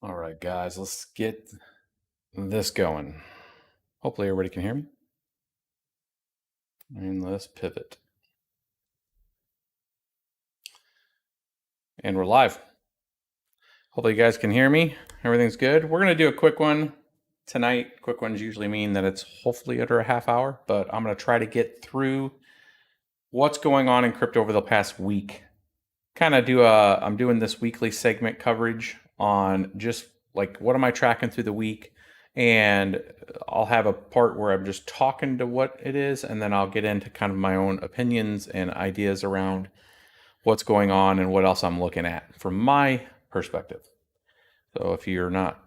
All right, guys, let's get this going. Hopefully everybody can hear me. And let's pivot. And we're live. Hopefully you guys can hear me. Everything's good. We're going to do a quick one tonight. Quick ones usually mean that it's hopefully under a half hour, but I'm going to try to get through what's going on in crypto over the past week. I'm doing this weekly segment coverage on just like what am I tracking through the week, and I'll have a part where I'm just talking to what it is, and then I'll get into kind of my own opinions and ideas around what's going on and what else I'm looking at from my perspective. So if you're not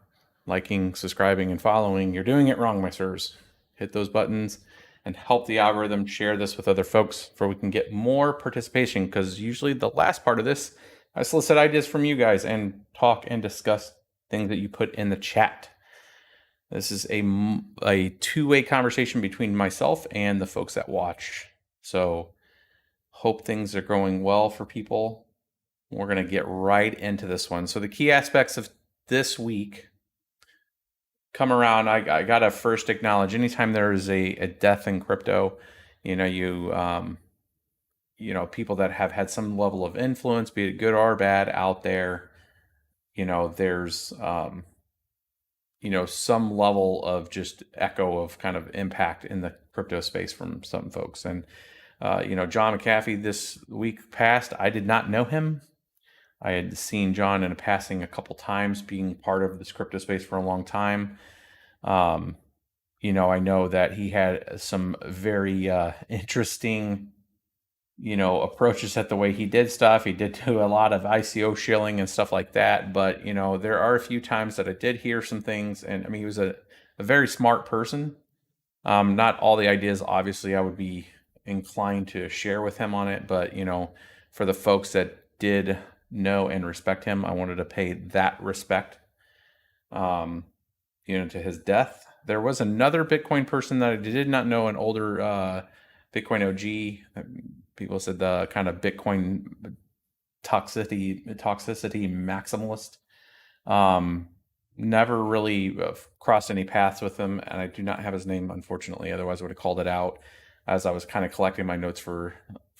liking, subscribing, and following, you're doing it wrong, my sirs. Hit those buttons and help the algorithm share this with other folks so we can get more participation, because usually the last part of this, I solicit ideas from you guys and talk and discuss things that you put in the chat. This is a two-way conversation between myself and the folks that watch. So hope things are going well for people. We're going to get right into this one. So the key aspects of this week come around. I got to first acknowledge anytime there is a death in crypto, people that have had some level of influence, be it good or bad, out there, there's some level of just echo of kind of impact in the crypto space from some folks. And John McAfee this week past, I did not know him. I had seen John in a passing a couple times, being part of this crypto space for a long time. I know that he had some very interesting, approaches at the way he did stuff. He did do a lot of ICO shilling and stuff like that. But, there are a few times that I did hear some things. And I mean, he was a very smart person. Not all the ideas, obviously, I would be inclined to share with him on it. But, for the folks that did know and respect him, I wanted to pay that respect, to his death. There was another Bitcoin person that I did not know, an older Bitcoin OG. People said the kind of Bitcoin toxicity maximalist. Never really crossed any paths with him, and I do not have his name, unfortunately. Otherwise, I would have called it out as I was kind of collecting my notes for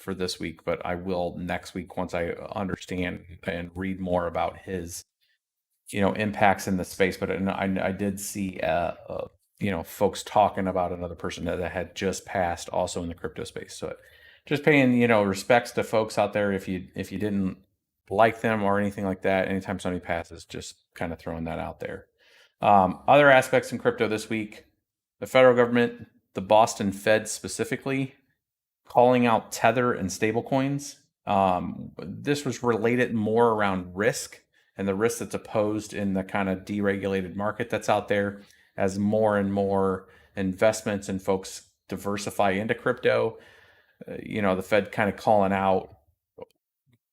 this week. But I will next week once I understand and read more about his, impacts in the space. But I did see, folks talking about another person that had just passed, also in the crypto space. So just paying, respects to folks out there. If you didn't like them or anything like that, anytime somebody passes, just kind of throwing that out there. Other aspects in crypto this week: the federal government, the Boston Fed specifically, calling out Tether and stablecoins. This was related more around risk and the risk that's opposed in the kind of deregulated market that's out there, as more and more investments and folks diversify into crypto. The Fed kind of calling out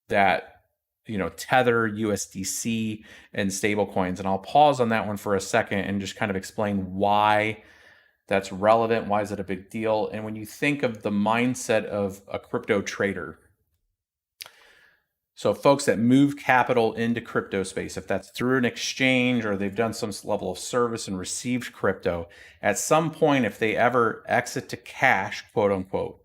that, Tether, USDC, and stablecoins. And I'll pause on that one for a second and just kind of explain why that's relevant. Why is it a big deal? And when you think of the mindset of a crypto trader, so folks that move capital into crypto space, if that's through an exchange or they've done some level of service and received crypto, at some point, if they ever exit to cash, quote unquote,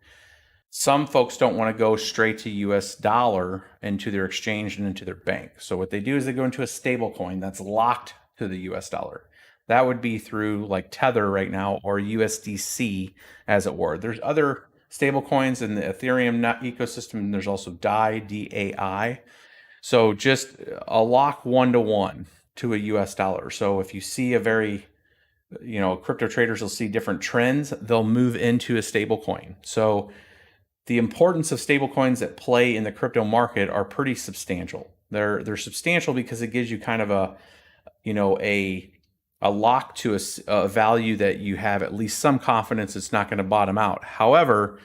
some folks don't want to go straight to US dollar into their exchange and into their bank. So what they do is they go into a stable coin that's locked to the US dollar. That would be through like Tether right now, or USDC, as it were. There's other stable coins in the Ethereum ecosystem. There's also DAI, DAI. So just a lock 1-to-1 to a US dollar. So if you see a very, crypto traders will see different trends, they'll move into a stable coin. So the importance of stablecoins that play in the crypto market are pretty substantial. They're substantial because it gives you kind of a lock to a value that you have at least some confidence it's not going to bottom out. However,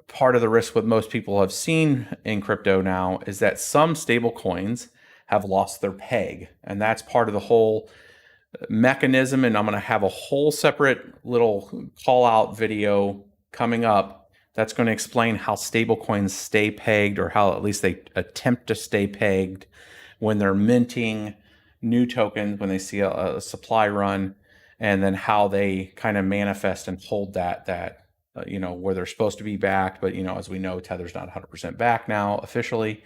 part of the risk what most people have seen in crypto now is that some stablecoins have lost their peg, and that's part of the whole mechanism. And I'm going to have a whole separate little call out video coming up that's going to explain how stablecoins stay pegged, or how at least they attempt to stay pegged when they're minting new tokens when they see a supply run, and then how they kind of manifest and hold that where they're supposed to be backed. But as we know, Tether's not 100% back now officially.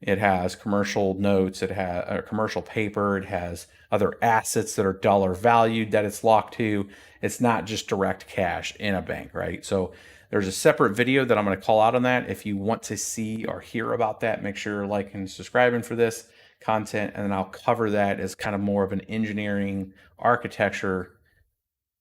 It has commercial notes, it has commercial paper, it has other assets that are dollar valued that it's locked to. It's not just direct cash in a bank, right? So there's a separate video that I'm going to call out on that. If you want to see or hear about that, make sure you're liking and subscribing for this content, and then I'll cover that as kind of more of an engineering architecture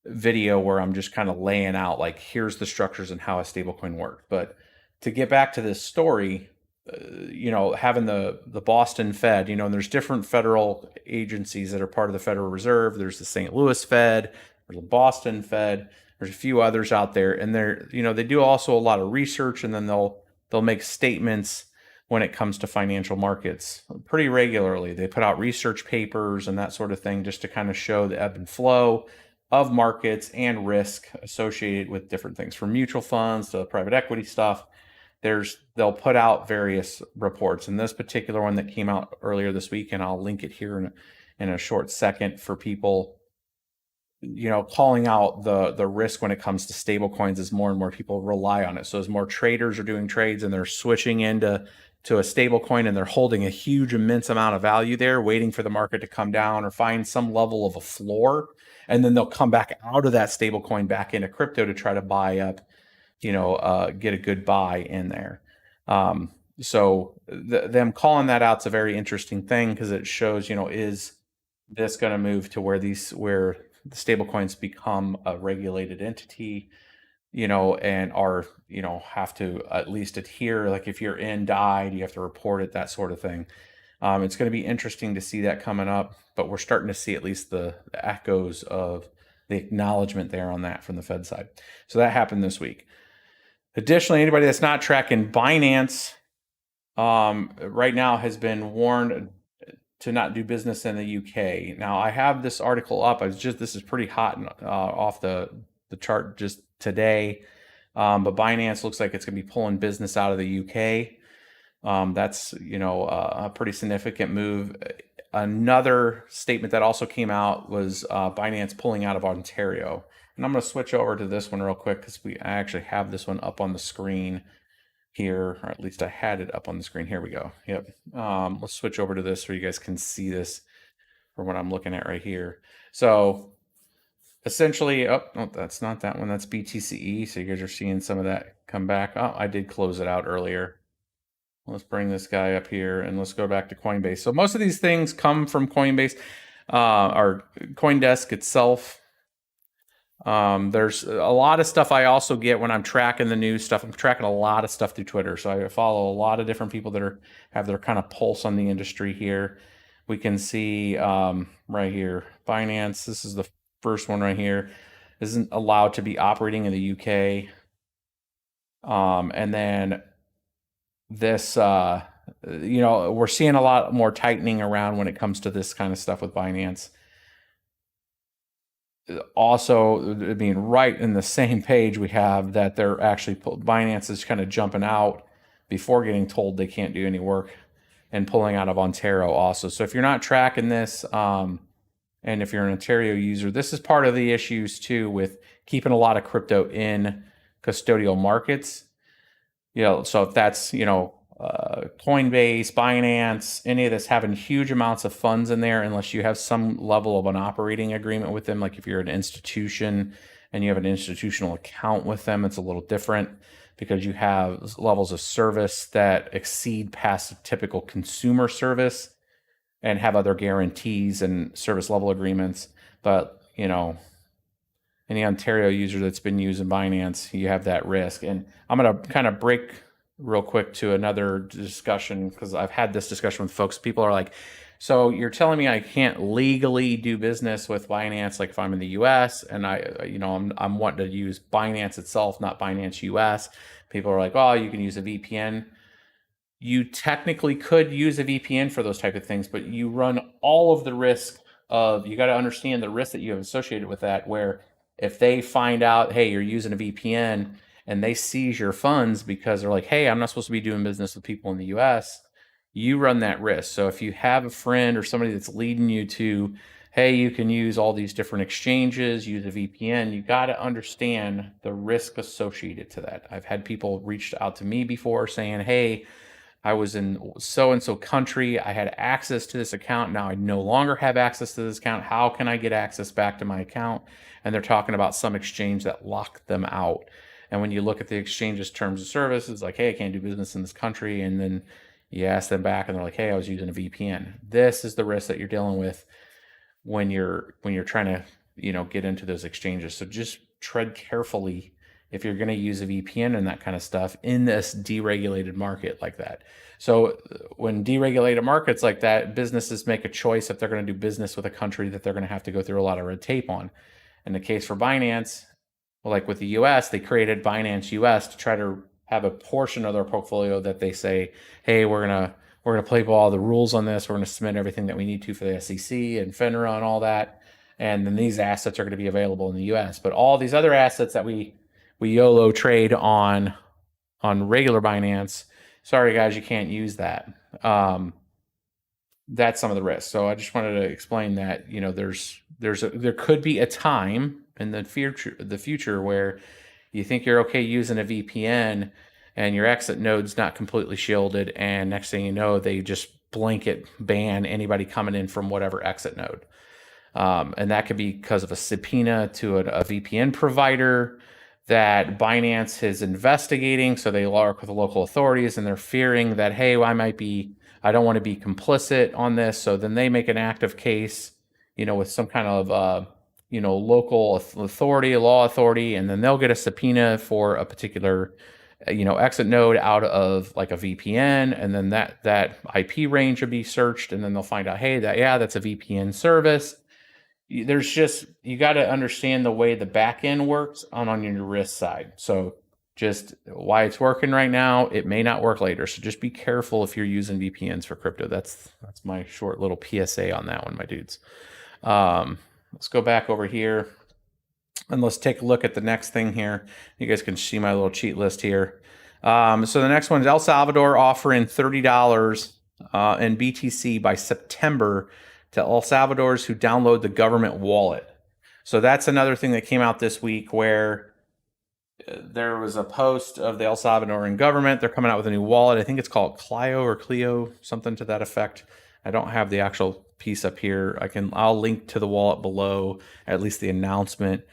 video where I'm just kind of laying out like, here's the structures and how a stablecoin works. But to get back to this story, having the Boston Fed, and there's different federal agencies that are part of the Federal Reserve. There's the St. Louis Fed, there's the Boston Fed, there's a few others out there, and they do also a lot of research, and then they'll make statements when it comes to financial markets pretty regularly. They put out research papers and that sort of thing just to kind of show the ebb and flow of markets and risk associated with different things, from mutual funds to private equity stuff. They'll put out various reports, and this particular one that came out earlier this week, and I'll link it here in a short second for people, calling out the risk when it comes to stable coins as more and more people rely on it. So as more traders are doing trades and they're switching into a stable coin, and they're holding a huge, immense amount of value there, waiting for the market to come down or find some level of a floor, and then they'll come back out of that stable coin back into crypto to try to buy up, get a good buy in there. So them calling that out's a very interesting thing, because it shows, is this going to move to where the stable coins become a regulated entity, and are, have to at least adhere, like if you're in DIED, you have to report it, that sort of thing. It's going to be interesting to see that coming up, but we're starting to see at least the echoes of the acknowledgement there on that from the Fed side. So that happened this week. Additionally, anybody that's not tracking Binance right now has been warned to not do business in the UK. Now, I have this article up. This is pretty hot off the chart just today. But Binance looks like it's going to be pulling business out of the UK. That's a pretty significant move. Another statement that also came out was Binance pulling out of Ontario. And I'm going to switch over to this one real quick, because I actually have this one up on the screen here, or at least I had it up on the screen. Here we go. Yep. Let's switch over to this so you guys can see this for what I'm looking at right here. So essentially, that's not that one. That's BTC-e. So you guys are seeing some of that come back. Oh, I did close it out earlier. Let's bring this guy up here, and let's go back to Coinbase. So most of these things come from Coinbase, or CoinDesk itself. There's a lot of stuff I also get when I'm tracking the news stuff. I'm tracking a lot of stuff through Twitter. So I follow a lot of different people that have their kind of pulse on the industry here. We can see right here, Binance, this is the first one right here, isn't allowed to be operating in the UK. And then this, we're seeing a lot more tightening around when it comes to this kind of stuff with Binance. Also, being right in the same page, we have that they're actually, Binance is kind of jumping out before getting told they can't do any work, and pulling out of Ontario also. So if you're not tracking this, and if you're an Ontario user, this is part of the issues too with keeping a lot of crypto in custodial markets. So if that's, Coinbase, Binance, any of this, having huge amounts of funds in there, unless you have some level of an operating agreement with them. Like if you're an institution and you have an institutional account with them, it's a little different, because you have levels of service that exceed past a typical consumer service and have other guarantees and service level agreements. But, any Ontario user that's been using Binance, you have that risk. And I'm going to kind of break real quick to another discussion, because I've had this discussion with folks. People are like, so you're telling me I can't legally do business with Binance, like if I'm in the US and I'm wanting to use Binance itself, not Binance US. People are like, oh, you can use a VPN. You technically could use a VPN for those type of things, but you run all of the risk of, you got to understand the risk that you have associated with that, where if they find out, hey, you're using a VPN, and they seize your funds because they're like, hey, I'm not supposed to be doing business with people in the US, you run that risk. So if you have a friend or somebody that's leading you to, hey, you can use all these different exchanges, use a VPN, you got to understand the risk associated to that. I've had people reach out to me before saying, hey, I was in so-and-so country. I had access to this account. Now I no longer have access to this account. How can I get access back to my account? And they're talking about some exchange that locked them out. And when you look at the exchange's terms of service, it's like, hey, I can't do business in this country. And then you ask them back and they're like, hey, I was using a VPN. This is the risk that you're dealing with when you're trying to, get into those exchanges. So just tread carefully if you're going to use a VPN and that kind of stuff in this deregulated market like that. So when deregulated markets like that, businesses make a choice if they're going to do business with a country that they're going to have to go through a lot of red tape on. In the case for Binance, well, like with the US, they created Binance US to try to have a portion of their portfolio that they say, hey, we're gonna play by all the rules on this. We're gonna submit everything that we need to for the SEC and FINRA and all that. And then these assets are going to be available in the US. But all these other assets that we YOLO trade on regular Binance, sorry guys, you can't use that. That's some of the risks. So I just wanted to explain that, there could be a time in the future where you think you're okay using a VPN and your exit node's not completely shielded, and next thing you know, they just blanket ban anybody coming in from whatever exit node. And that could be because of a subpoena to a VPN provider that Binance is investigating. So they work with the local authorities and they're fearing that, hey, I don't want to be complicit on this. So then they make an active case, with some kind of, local authority, law authority, and then they'll get a subpoena for a particular, exit node out of like a VPN. And then that IP range would be searched, and then they'll find out, hey, that's a VPN service. There's just, you got to understand the way the back end works on your risk side. So just why it's working right now, it may not work later. So just be careful if you're using VPNs for crypto. That's my short little PSA on that one, my dudes. Let's go back over here and let's take a look at the next thing here. You guys can see my little cheat list here. So the next one is El Salvador offering $30 in BTC by September to El Salvador's who download the government wallet. So that's another thing that came out this week, where there was a post of the El Salvadoran government. They're coming out with a new wallet. I think it's called Clio, something to that effect. I don't have the actual piece up here. I'll link to the wallet below, at least the announcement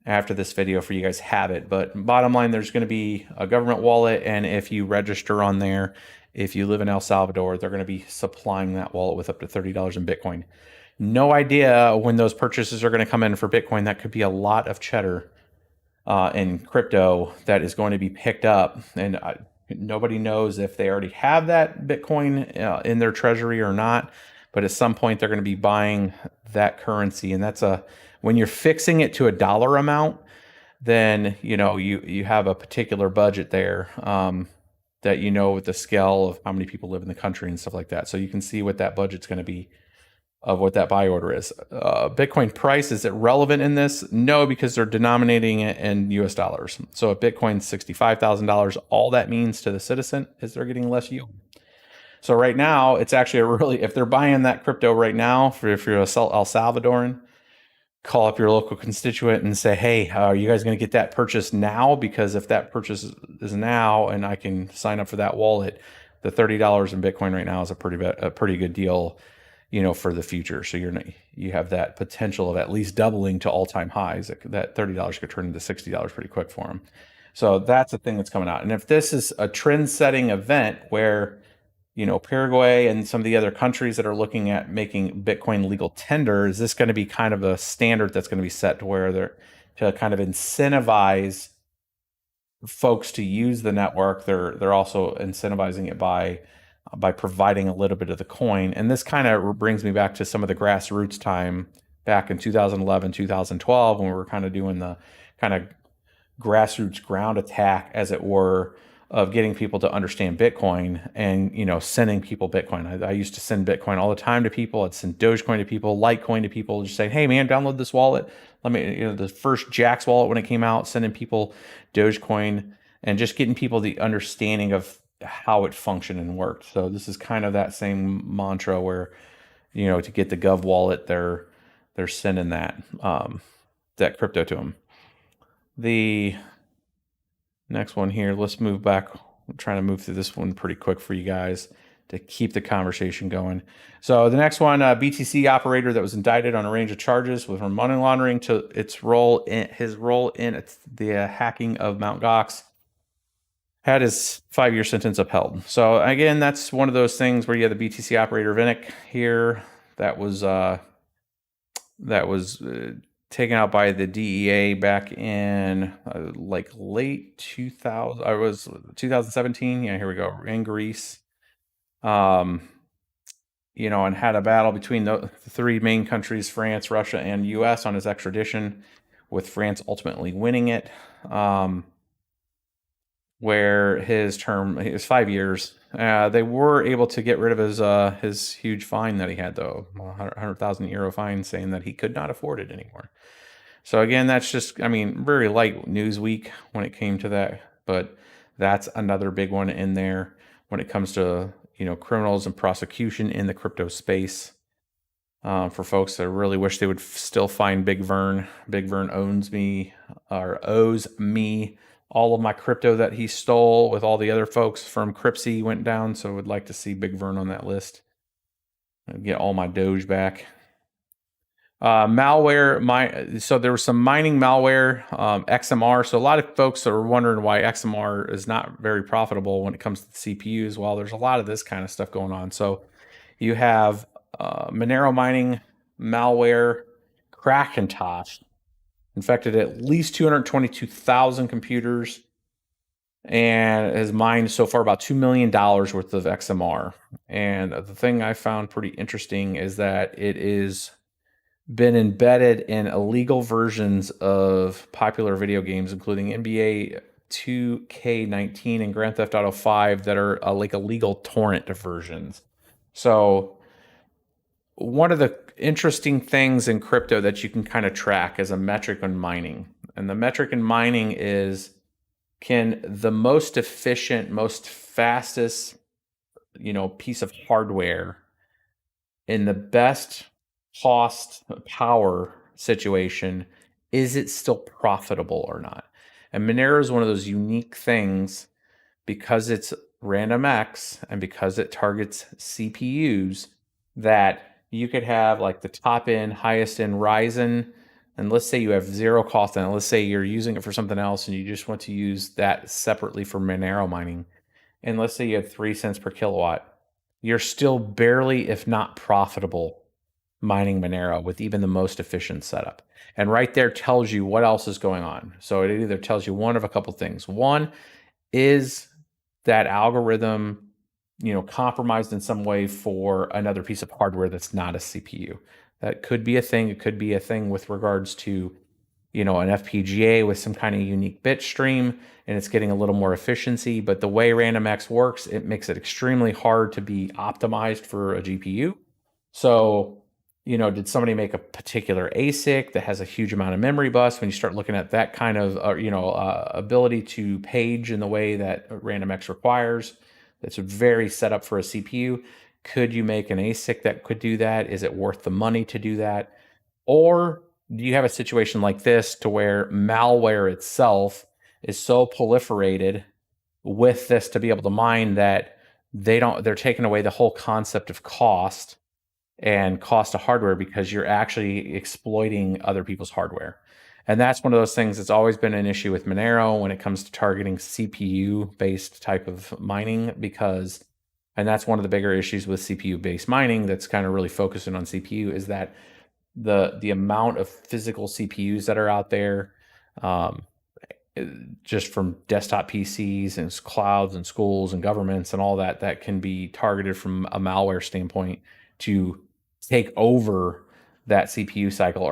after this video, for you guys have it. But bottom line, there's going to be a government wallet, and if you register on there, if you live in El Salvador, they're going to be supplying that wallet with up to $30 in Bitcoin. No idea when those purchases are going to come in for Bitcoin. That could be a lot of cheddar in crypto that is going to be picked up. And nobody knows if they already have that Bitcoin in their treasury or not. But at some point, they're going to be buying that currency. And that's when you're fixing it to a dollar amount, then you have a particular budget there. That with the scale of how many people live in the country and stuff like that. So you can see what that budget's going to be of what that buy order is. Bitcoin price, is it relevant in this? No, because they're denominating it in US dollars. So if Bitcoin's $65,000, all that means to the citizen is they're getting less yield. So right now, it's actually if they're buying that crypto right now, if you're El Salvadoran, call up your local constituent and say, hey, are you guys going to get that purchase now? Because if that purchase is now and I can sign up for that wallet, the $30 in Bitcoin right now is a pretty good deal, for the future. So you have that potential of at least doubling to all-time highs. That $30 could turn into $60 pretty quick for them. So that's the thing that's coming out. And if this is a trend-setting event where Paraguay and some of the other countries that are looking at making Bitcoin legal tender, is this going to be kind of a standard that's going to be set to where they're to kind of incentivize folks to use the network? They're also incentivizing it by providing a little bit of the coin. And this kind of brings me back to some of the grassroots time back in 2011, 2012, when we were kind of doing the kind of grassroots ground attack, as it were, of getting people to understand Bitcoin and, sending people Bitcoin. I used to send Bitcoin all the time to people. I'd send Dogecoin to people, Litecoin to people, just saying, hey man, download this wallet. The first Jax wallet when it came out, sending people Dogecoin and just getting people the understanding of how it functioned and worked. So this is kind of that same mantra where, to get the Gov wallet, they're sending that that crypto to them. The next one here, let's move back. I'm trying to move through this one pretty quick for you guys to keep the conversation going. So the next one, BTC-e Operator, that was indicted on a range of charges with money laundering to his role in the hacking of mt.gox, had his 5-year sentence upheld. So again, that's one of those things where you have the BTC Operator Vinnick here that was taken out by the DEA back in like late 2000. I was 2017. Yeah, here we go, in Greece. And had a battle between the three main countries, France, Russia, and US, on his extradition, with France ultimately winning it. Where his term, it was 5 years. They were able to get rid of his huge fine that he had, though, 100,000 euro fine, saying that he could not afford it anymore. So again, that's just, very light news week when it came to that, but that's another big one in there when it comes to, criminals and prosecution in the crypto space. For folks that really wish they would still find Big Vern. Big Vern owes me all of my crypto that he stole with all the other folks from Cryptsy went down. So I would like to see Big Vern on that list and get all my Doge back. Malware, so there was some mining malware, XMR. So a lot of folks are wondering why XMR is not very profitable when it comes to the CPUs. Well, there's a lot of this kind of stuff going on. So you have Monero mining malware, Krakentosh, infected at least 222,000 computers, and has mined so far about $2 million worth of XMR. And the thing I found pretty interesting is that it is been embedded in illegal versions of popular video games, including NBA 2K19 and Grand Theft Auto 5, that are like illegal torrent versions. So one of the interesting things in crypto that you can kind of track is a metric on mining. And the metric in mining is, can the most efficient, most fastest, piece of hardware in the best cost power situation, is it still profitable or not? And Monero is one of those unique things because it's random X and because it targets CPUs, that you could have like the top end, highest end Ryzen, and let's say you have zero cost on it. Let's say you're using it for something else and you just want to use that separately for Monero mining. And let's say you have 3 cents per kilowatt. You're still barely, if not profitable, mining Monero with even the most efficient setup. And right there tells you what else is going on. So it either tells you one of a couple things. One is that algorithm, compromised in some way for another piece of hardware that's not a CPU. That could be a thing. It could be a thing with regards to, an FPGA with some kind of unique bit stream, and it's getting a little more efficiency. But the way RandomX works, it makes it extremely hard to be optimized for a GPU. So, did somebody make a particular ASIC that has a huge amount of memory bus? When you start looking at that kind of, ability to page in the way that RandomX requires, that's very set up for a CPU. Could you make an ASIC that could do that? Is it worth the money to do that? Or do you have a situation like this to where malware itself is so proliferated with this to be able to mine that they're taking away the whole concept of cost and cost of hardware because you're actually exploiting other people's hardware. And that's one of those things that's always been an issue with Monero when it comes to targeting CPU-based type of mining, and that's one of the bigger issues with CPU-based mining that's kind of really focusing on CPU, is that the amount of physical CPUs that are out there, just from desktop PCs and clouds and schools and governments and all that can be targeted from a malware standpoint to take over that CPU cycle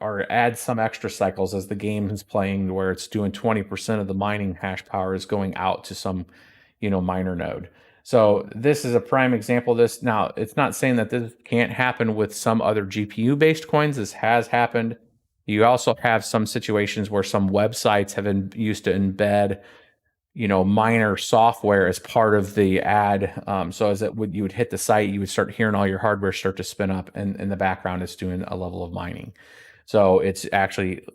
or add some extra cycles as the game is playing, where it's doing 20% of the mining hash power is going out to some, miner node. So this is a prime example of this. Now, it's not saying that this can't happen with some other GPU-based coins. This has happened. You also have some situations where some websites have been used to embed, miner software as part of the ad. So as you would hit the site, you would start hearing all your hardware start to spin up, and in the background, it's doing a level of mining. So it's actually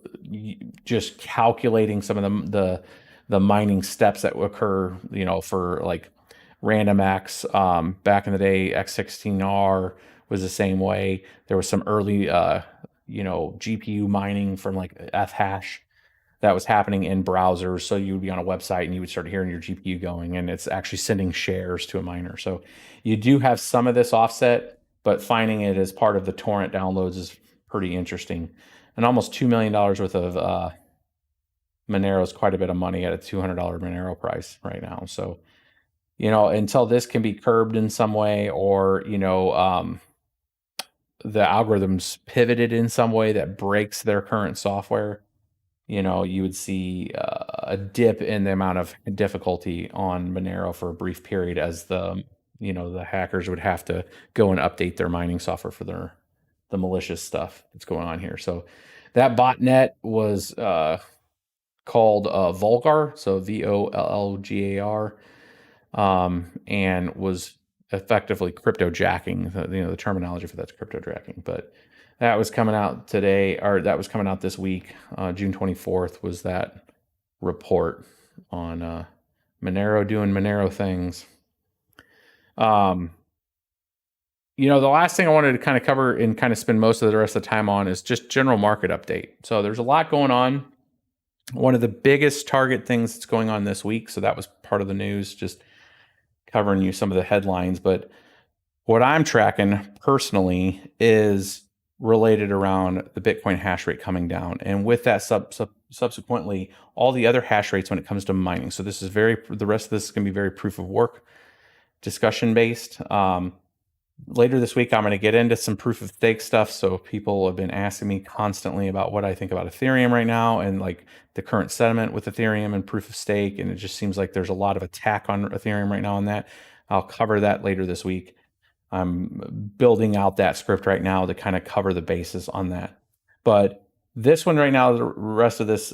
just calculating some of the mining steps that occur, for like random X. Back in the day, X16R was the same way. There was some early, GPU mining from like F hash that was happening in browsers. So you would be on a website and you would start hearing your GPU going, and it's actually sending shares to a miner. So you do have some of this offset, but finding it as part of the torrent downloads is pretty interesting. And almost $2 million worth of Monero is quite a bit of money at a $200 Monero price right now. So, until this can be curbed in some way, or, the algorithms pivoted in some way that breaks their current software, you would see a dip in the amount of difficulty on Monero for a brief period, as the hackers would have to go and update their mining software for the malicious stuff that's going on here. So that botnet was called Vulgar, so VOLLGAR, and was effectively crypto jacking. The terminology for that's crypto jacking, but that was coming out today, or that was coming out this week. June 24th was that report on Monero doing Monero things. The last thing I wanted to kind of cover and kind of spend most of the rest of the time on is just general market update. So there's a lot going on. One of the biggest target things that's going on this week, so that was part of the news, just covering you some of the headlines. But what I'm tracking personally is related around the Bitcoin hash rate coming down, and with that subsequently all the other hash rates when it comes to mining. So this is the rest of this is going to be very proof of work discussion based. Later this week, I'm going to get into some proof of stake stuff. So people have been asking me constantly about what I think about Ethereum right now, and like the current sentiment with Ethereum and proof of stake. And it just seems like there's a lot of attack on Ethereum right now on that. I'll cover that later this week. I'm building out that script right now to kind of cover the basis on that. But this one right now, the rest of this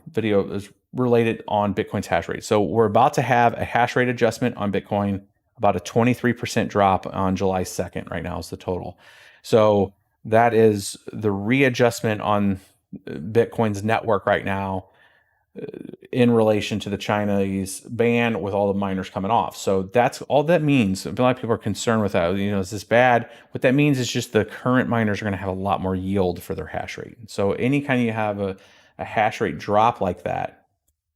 video is related on Bitcoin's hash rate. So we're about to have a hash rate adjustment on Bitcoin, about a 23% drop on July 2nd right now is the total. So that is the readjustment on Bitcoin's network right now in relation to the Chinese ban with all the miners coming off. So that's all that means. A lot of people are concerned with that. Is this bad? What that means is just the current miners are going to have a lot more yield for their hash rate. So any kind of you have a hash rate drop like that,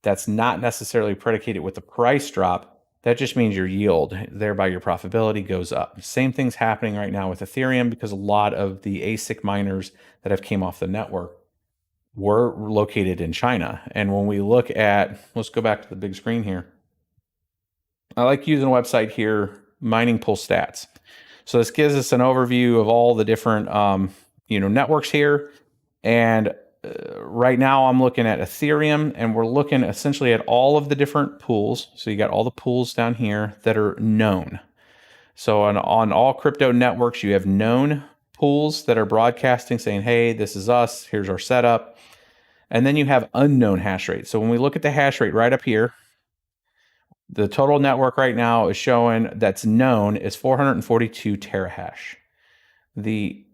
that's not necessarily predicated with the price drop. That just means your yield, thereby your profitability goes up. Same thing's happening right now with Ethereum, because a lot of the ASIC miners that have came off the network were located in China. And when we look at, let's go back to the big screen here. I like using a website here, Mining Pool Stats. So this gives us an overview of all the different networks here. And right now I'm looking at Ethereum, and we're looking essentially at all of the different pools. So you got all the pools down here that are known. So on all crypto networks, you have known pools that are broadcasting saying, hey, this is us, here's our setup. And then you have unknown hash rate. So when we look at the hash rate right up here, the total network right now is showing that's known is 442 terahash. The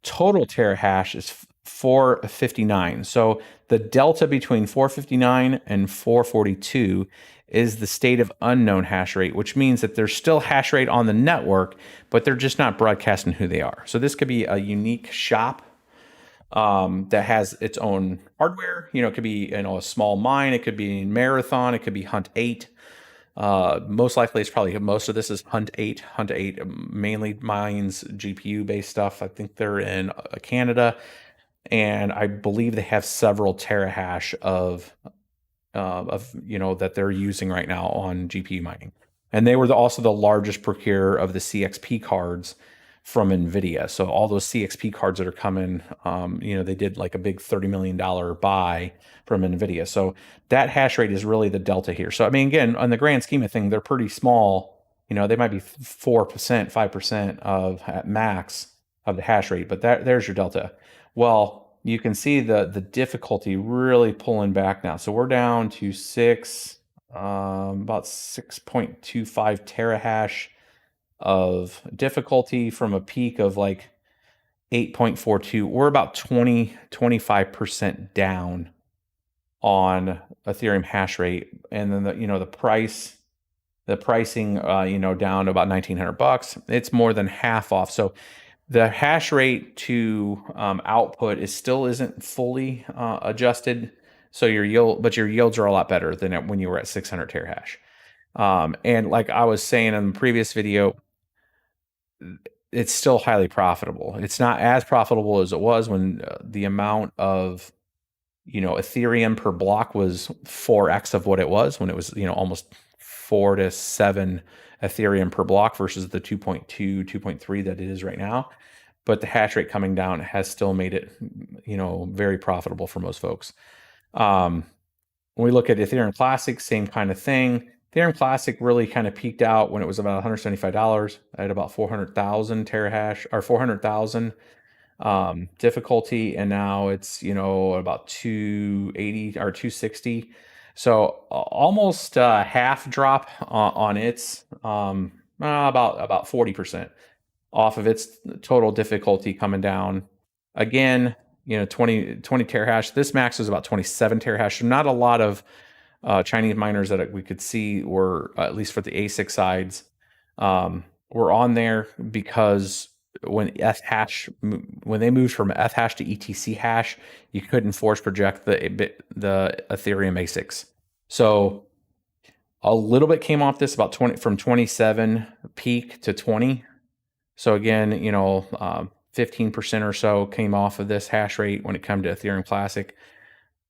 total terahash is 459. So the delta between 459 and 442 is the state of unknown hash rate, which means that there's still hash rate on the network, but they're just not broadcasting who they are. So this could be a unique shop that has its own hardware. It could be a small mine, it could be Marathon, it could be Hunt 8. Most likely it's probably most of this is Hunt 8. Hunt 8 mainly mines GPU based stuff. I think they're in Canada, and I believe they have several terahash of that they're using right now on GPU mining. And they were also the largest procurer of the CXP cards from NVIDIA. So all those CXP cards that are coming, they did like a big $30 million buy from NVIDIA. So that hash rate is really the delta here. So, I mean, again, on the grand scheme of things, they're pretty small. They might be 4%, 5% of at max of the hash rate, but there's your delta. Well, you can see the difficulty really pulling back now. So we're down to 6. about 6.25 terahash of difficulty from a peak of like 8.42. We're about 25% down on Ethereum hash rate. And then the pricing, down to about $1,900. It's more than half off. So the hash rate to output still isn't fully adjusted. So your yields are a lot better than when you were at 600 terahash. And like I was saying in the previous video, it's still highly profitable. It's not as profitable as it was when the amount of Ethereum per block was 4x of what it was when it was almost 4 to 7 Ethereum per block versus the 2.2, 2.3 that it is right now. But the hash rate coming down has still made it very profitable for most folks. When we look at Ethereum Classic, same kind of thing. Ethereum Classic really kind of peaked out when it was about $175 at about 400,000 terahash or 400,000 difficulty, and now it's about 280 or 260. So almost half drop on its about 40% off of its total difficulty coming down. Again, 20 terahash. This max is about 27 terahash. So not a lot of Chinese miners that we could see were, at least for the ASIC sides, were on there because when they moved from Eth hash to ETC hash, you couldn't force project the Ethereum ASICs. So a little bit came off this about 20 from 27 peak to 20. So again, 15% or so came off of this hash rate when it comes to Ethereum Classic.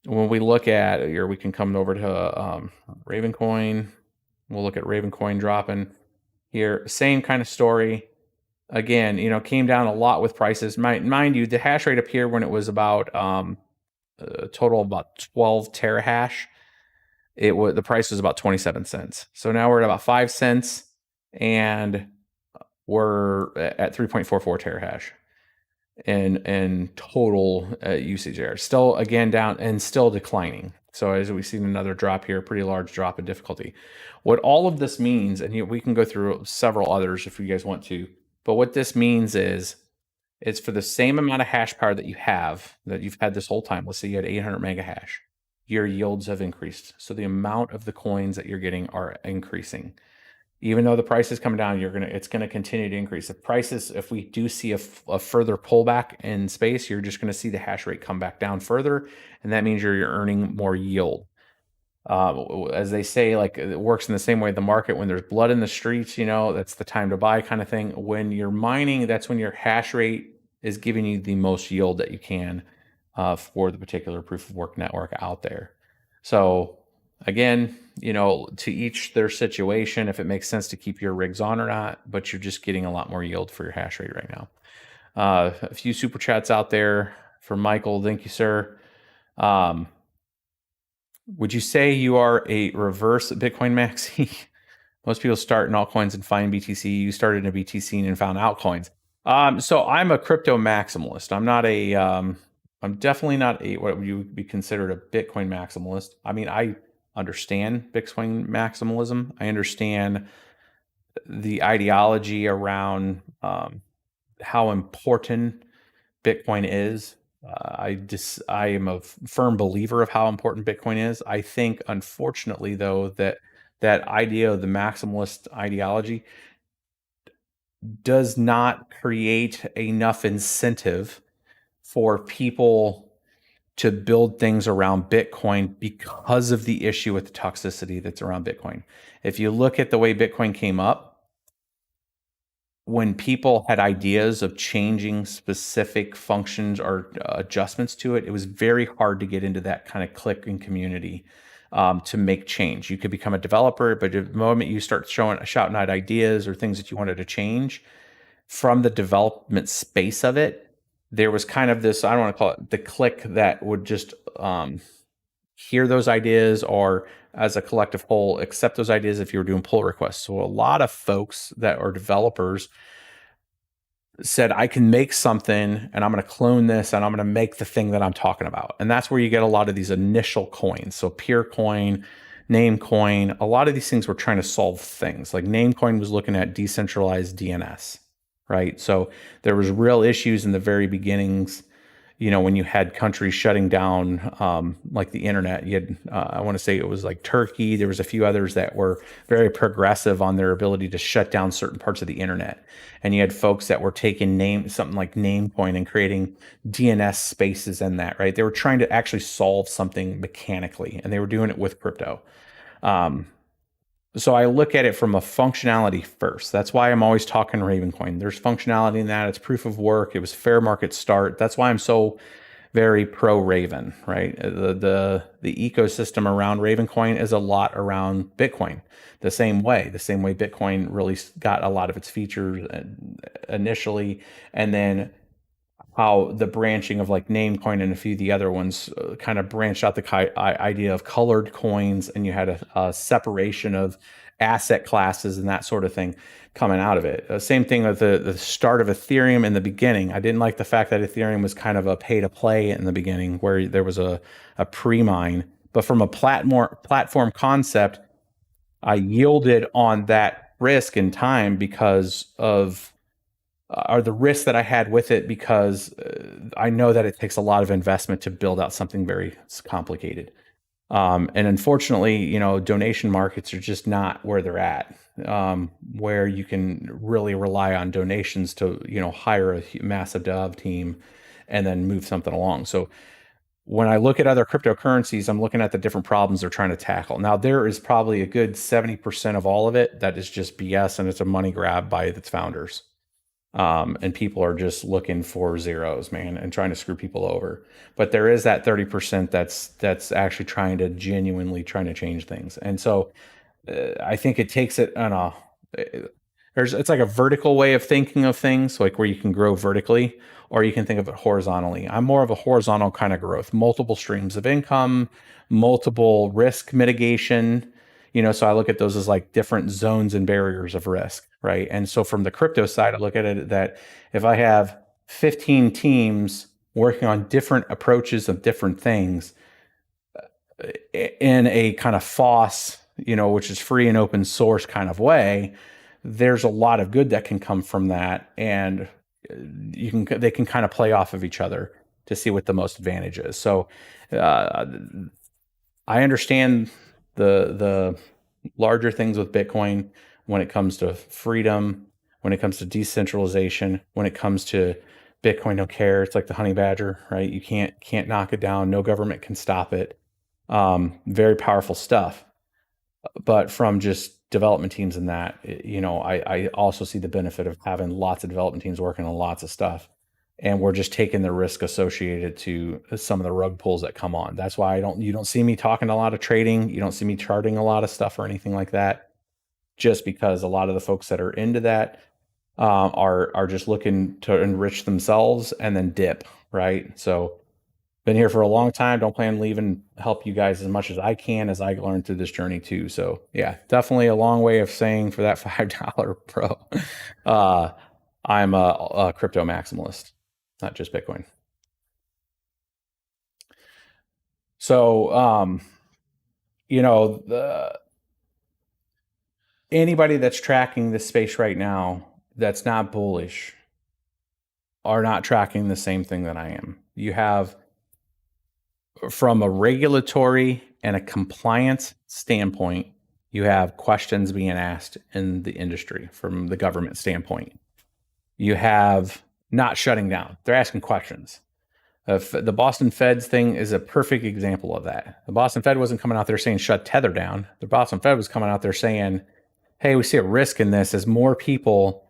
When we look at here, we can come over to Ravencoin. We'll look at Ravencoin dropping here. Same kind of story. Again, came down a lot with prices. Mind you, the hash rate up here when it was about a total of about 12 terahash, the price was about 27 cents. So now we're at about 5 cents, and we're at 3.44 terahash and total usage there. Still again down and still declining. So as we've seen another drop here, pretty large drop in difficulty. What all of this means, and we can go through several others if you guys want to, but what this means is it's for the same amount of hash power that you've had this whole time. Let's say you had 800 mega hash. Your yields have increased. So the amount of the coins that you're getting are increasing. Even though the price is coming down, it's gonna continue to increase. The prices, if we do see a further pullback in space, you're just gonna see the hash rate come back down further, and that means you're earning more yield. As they say, like it works in the same way the market. When there's blood in the streets, that's the time to buy, kind of thing. When you're mining, that's when your hash rate is giving you the most yield that you can for the particular proof of work network out there. So again, to each their situation, if it makes sense to keep your rigs on or not, but you're just getting a lot more yield for your hash rate right now. A few super chats out there for Michael. Thank you, sir. Would you say you are a reverse Bitcoin maxi? Most people start in altcoins and find BTC. You started in a BTC and found altcoins. So I'm a crypto maximalist. I'm definitely not what would be considered a Bitcoin maximalist. I mean, I understand Bitcoin maximalism. I understand the ideology around how important Bitcoin is. I am a firm believer of how important Bitcoin is. I think, unfortunately, though, that idea of the maximalist ideology does not create enough incentive for people to build things around Bitcoin because of the issue with the toxicity that's around Bitcoin. If you look at the way Bitcoin came up, when people had ideas of changing specific functions or adjustments to it, it was very hard to get into that kind of clique and community to make change. You could become a developer, but the moment you start shouting out ideas or things that you wanted to change from the development space of it, there was kind of this, I don't want to call it the clique that would just hear those ideas, or as a collective whole, accept those ideas if you were doing pull requests. So a lot of folks that are developers said, I can make something and I'm going to clone this and I'm going to make the thing that I'm talking about. And that's where you get a lot of these initial coins. So Peer Coin, Namecoin, a lot of these things were trying to solve things. Like Namecoin was looking at decentralized DNS, right? So there was real issues in the very beginnings, when you had countries shutting down, like the internet. You had, I want to say it was like Turkey. There was a few others that were very progressive on their ability to shut down certain parts of the internet. And you had folks that were taking something like Namecoin and creating DNS spaces in that, right? They were trying to actually solve something mechanically, and they were doing it with crypto. So I look at it from a functionality first. That's why I'm always talking Ravencoin. There's functionality in that. It's proof of work. It was fair market start. That's why I'm so very pro Raven, right? The ecosystem around Ravencoin is a lot around Bitcoin. The same way Bitcoin really got a lot of its features initially, and then how the branching of like Namecoin and a few of the other ones kind of branched out the idea of colored coins, and you had a separation of asset classes and that sort of thing coming out of it. Same thing with the start of Ethereum in the beginning. I didn't like the fact that Ethereum was kind of a pay to play in the beginning, where there was a pre-mine. But from a platform concept, I yielded on that risk in time because of are the risks that I had with it, because I know that it takes a lot of investment to build out something very complicated. And unfortunately, donation markets are just not where they're at, where you can really rely on donations to, hire a massive dev team and then move something along. So when I look at other cryptocurrencies, I'm looking at the different problems they're trying to tackle. Now, there is probably a good 70% of all of it that is just BS, and it's a money grab by its founders. And people are just looking for zeros, man, and trying to screw people over. But there is that 30% that's actually genuinely trying to change things. And so I think it takes it on it's like a vertical way of thinking of things, like where you can grow vertically, or you can think of it horizontally. I'm more of a horizontal kind of growth, multiple streams of income, multiple risk mitigation. So I look at those as like different zones and barriers of risk, right? And so from the crypto side, I look at it that if I have 15 teams working on different approaches of different things in a kind of FOSS, which is free and open source kind of way, there's a lot of good that can come from that. And they can kind of play off of each other to see what the most advantage is. So I understand the larger things with Bitcoin when it comes to freedom, when it comes to decentralization, when it comes to Bitcoin don't care. It's like the honey badger, right? You can't knock it down. No government can stop it. Very powerful stuff. But from just development teams and that, I also see the benefit of having lots of development teams working on lots of stuff. And we're just taking the risk associated to some of the rug pulls that come on. That's why you don't see me talking a lot of trading. You don't see me charting a lot of stuff or anything like that, just because a lot of the folks that are into that are just looking to enrich themselves and then dip, right? So been here for a long time. Don't plan on leaving. Help you guys as much as I can as I learn through this journey too. So yeah, definitely a long way of saying for that $5 pro, I'm a crypto maximalist, not just Bitcoin. So, anybody that's tracking this space right now that's not bullish are not tracking the same thing that I am. You have, from a regulatory and a compliance standpoint, you have questions being asked in the industry from the government standpoint. You have not shutting down. They're asking questions. The Boston Fed's thing is a perfect example of that. The Boston Fed wasn't coming out there saying shut Tether down. The Boston Fed was coming out there saying, hey, we see a risk in this as more people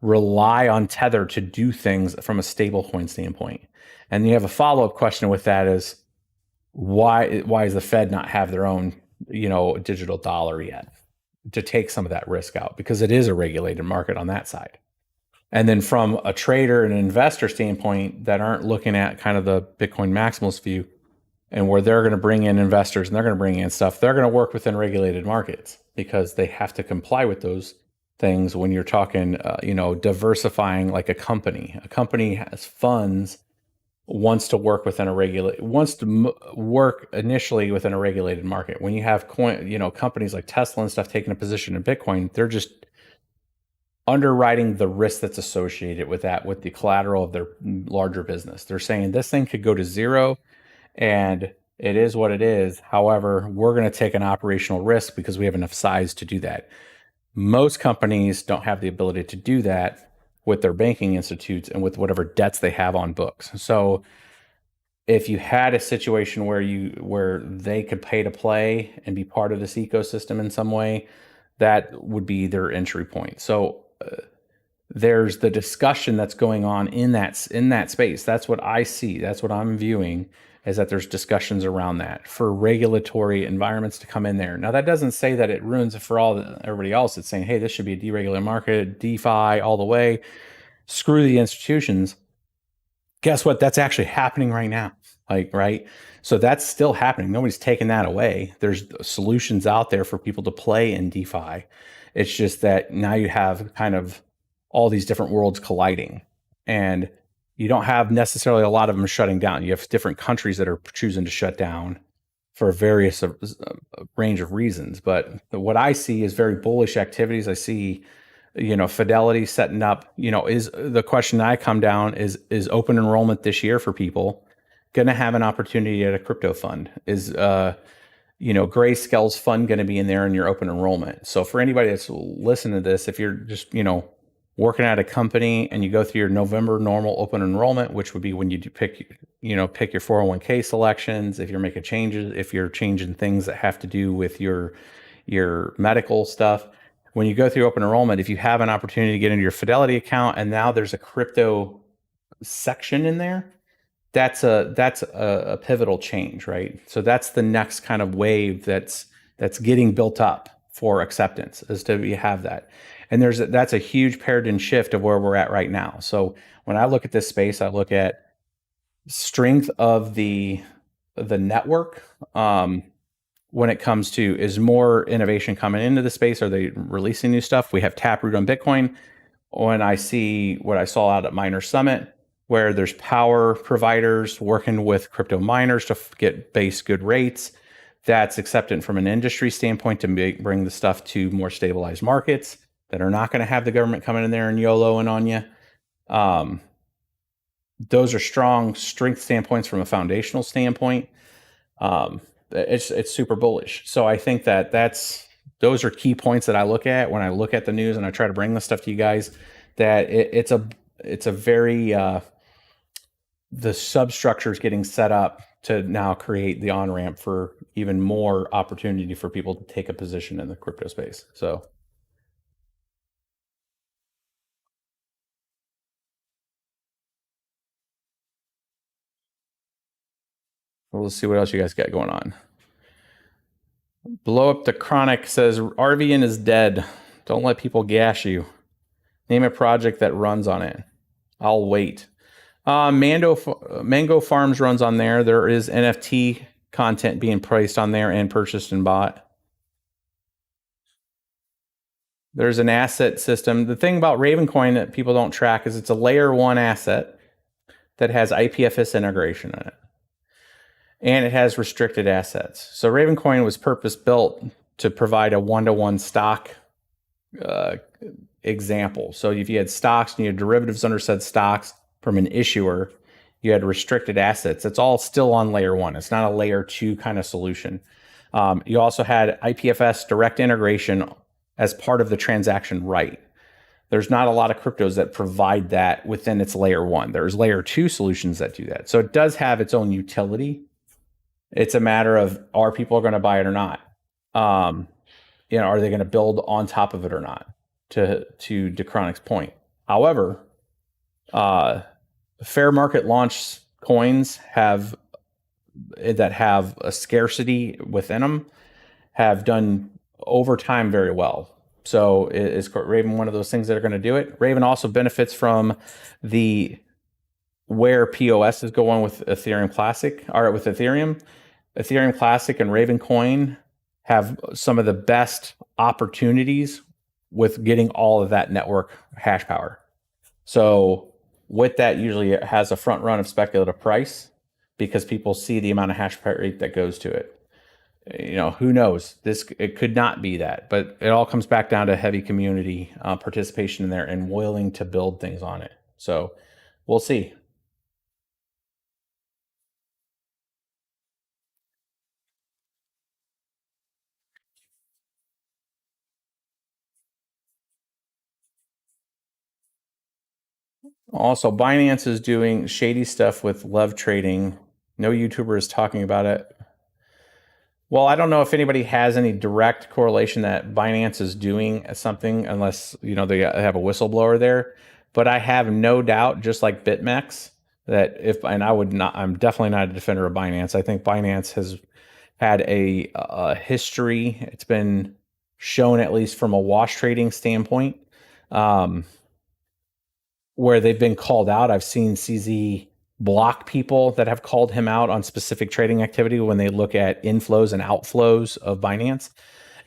rely on Tether to do things from a stablecoin standpoint. And you have a follow-up question with that is, why does the Fed not have their own, digital dollar yet to take some of that risk out? Because it is a regulated market on that side. And then from a trader and an investor standpoint that aren't looking at kind of the Bitcoin maximalist view, and where they're going to bring in investors and they're going to bring in stuff, they're going to work within regulated markets because they have to comply with those things. When you're talking, diversifying like a company has funds wants to work work initially within a regulated market. When you have companies like Tesla and stuff taking a position in Bitcoin, they're just underwriting the risk that's associated with that, with the collateral of their larger business. They're saying this thing could go to zero and it is what it is. However, we're going to take an operational risk because we have enough size to do that. Most companies don't have the ability to do that with their banking institutes and with whatever debts they have on books. So if you had a situation where they could pay to play and be part of this ecosystem in some way, that would be their entry point. So there's the discussion that's going on in that space. That's what I see. That's what I'm viewing, is that there's discussions around that for regulatory environments to come in there. Now, that doesn't say that it ruins it for everybody else. It's saying, hey, this should be a deregulated market, DeFi all the way. Screw the institutions. Guess what? That's actually happening right now. Right? So that's still happening. Nobody's taking that away. There's solutions out there for people to play in DeFi. It's just that now you have kind of all these different worlds colliding, and you don't have necessarily a lot of them shutting down. You have different countries that are choosing to shut down for various range of reasons. But what I see is very bullish activities. I see, Fidelity setting up, is the question I come down is open enrollment this year for people going to have an opportunity at a crypto fund? Is, Grayscale's fund going to be in there in your open enrollment? So for anybody that's listening to this, if you're just, working at a company and you go through your November normal open enrollment, which would be when you pick your 401k selections, if you're making changes, if you're changing things that have to do with your medical stuff, when you go through open enrollment, if you have an opportunity to get into your Fidelity account and now there's a crypto section in there, that's a pivotal change, right? So that's the next kind of wave that's getting built up for acceptance, is to have that. And that's a huge paradigm shift of where we're at right now. So when I look at this space, I look at strength of the network. When it comes to, is more innovation coming into the space? Are they releasing new stuff? We have Taproot on Bitcoin. When I see what I saw out at Miner Summit, where there's power providers working with crypto miners to get base good rates, that's accepted from an industry standpoint to bring the stuff to more stabilized markets that are not going to have the government coming in there and YOLOing on you. Those are strong strength standpoints from a foundational standpoint. It's super bullish. So I think those are key points that I look at when I look at the news and I try to bring this stuff to you guys. That it's a very the substructure is getting set up to now create the on ramp for even more opportunity for people to take a position in the crypto space. So. Well, let's see what else you guys got going on. Blow Up the Chronic says RVN is dead. Don't let people gash you. Name a project that runs on it. I'll wait. Mango Farms runs on there. There is NFT content being priced on there and purchased and bought. There's an asset system. The thing about Ravencoin that people don't track is it's a layer 1 asset that has IPFS integration in it. And it has restricted assets. So Ravencoin was purpose built to provide a one-to-one stock example. So if you had stocks and you had derivatives under said stocks from an issuer, you had restricted assets. It's all still on layer 1. It's not a layer 2 kind of solution. You also had IPFS direct integration as part of the transaction right. There's not a lot of cryptos that provide that within its layer 1. There's layer 2 solutions that do that. So it does have its own utility. It's a matter of, are people going to buy it or not? Are they going to build on top of it or not? To DeChronic's point. However, fair market launch coins that have a scarcity within them have done over time very well. So is Raven one of those things that are going to do it? Raven also benefits from where POS is going with Ethereum Classic, or with Ethereum. Ethereum Classic and Ravencoin have some of the best opportunities with getting all of that network hash power. So with that, usually it has a front run of speculative price because people see the amount of hash rate that goes to it. Who knows? It could not be that, but it all comes back down to heavy community participation in there and willing to build things on it. So we'll see. Also, Binance is doing shady stuff with love trading. No YouTuber is talking about it. Well, I don't know if anybody has any direct correlation that Binance is doing something, unless they have a whistleblower there. But I have no doubt, just like BitMEX, that I'm definitely not a defender of Binance. I think Binance has had a history. It's been shown, at least from a wash trading standpoint, um, where they've been called out. I've seen CZ block people that have called him out on specific trading activity when they look at inflows and outflows of Binance.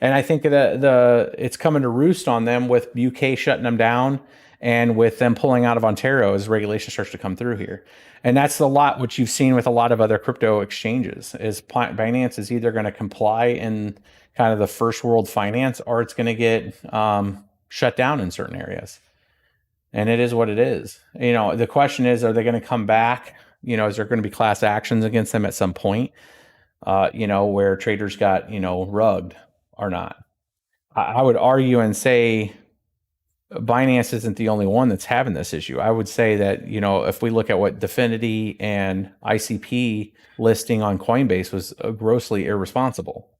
And I think that it's coming to roost on them with UK shutting them down and with them pulling out of Ontario as regulation starts to come through here. And that's a lot what you've seen with a lot of other crypto exchanges is Binance is either going to comply in kind of the first world finance, or it's going to get shut down in certain areas. And it is what it is. The question is, are they going to come back? Is there going to be class actions against them at some point? Where traders got, rugged or not. I would argue and say Binance isn't the only one that's having this issue. I would say that, if we look at what Definity and ICP listing on Coinbase was grossly irresponsible.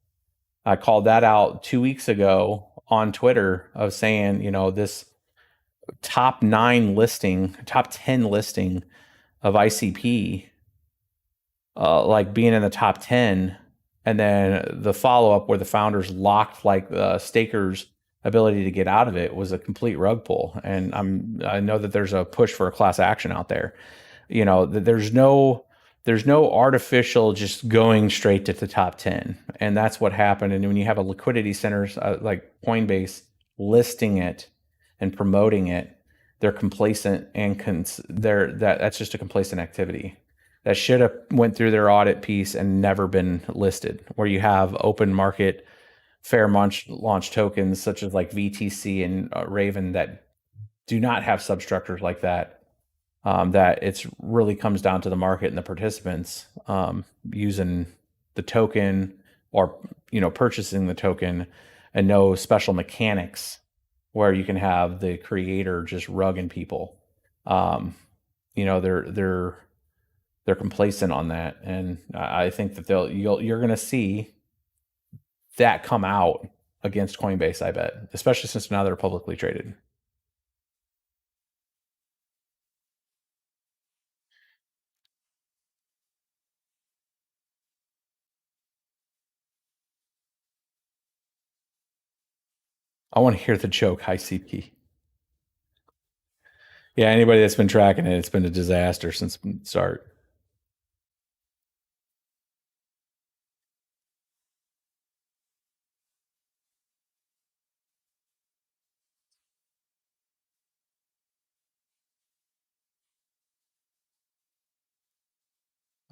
I called that out 2 weeks ago on Twitter of saying, this top 10 listing of ICP, like being in the top 10, and then the follow-up where the founders locked like the stakers' ability to get out of it was a complete rug pull. And I know that there's a push for a class action out there. There's no artificial just going straight to the top 10, and that's what happened. And when you have a liquidity center like Coinbase listing it and promoting it, they're complacent and that's just a complacent activity that should have went through their audit piece and never been listed, where you have open market fair launch tokens such as like VTC and Raven that do not have substructures like that. That it's really comes down to the market and the participants using the token or purchasing the token, and no special mechanics where you can have the creator just rugging people. They're complacent on that, and I think that you're going to see that come out against Coinbase. I bet, especially since now they're publicly traded. I want to hear the joke, ICP. Yeah, anybody that's been tracking it, it's been a disaster since the start.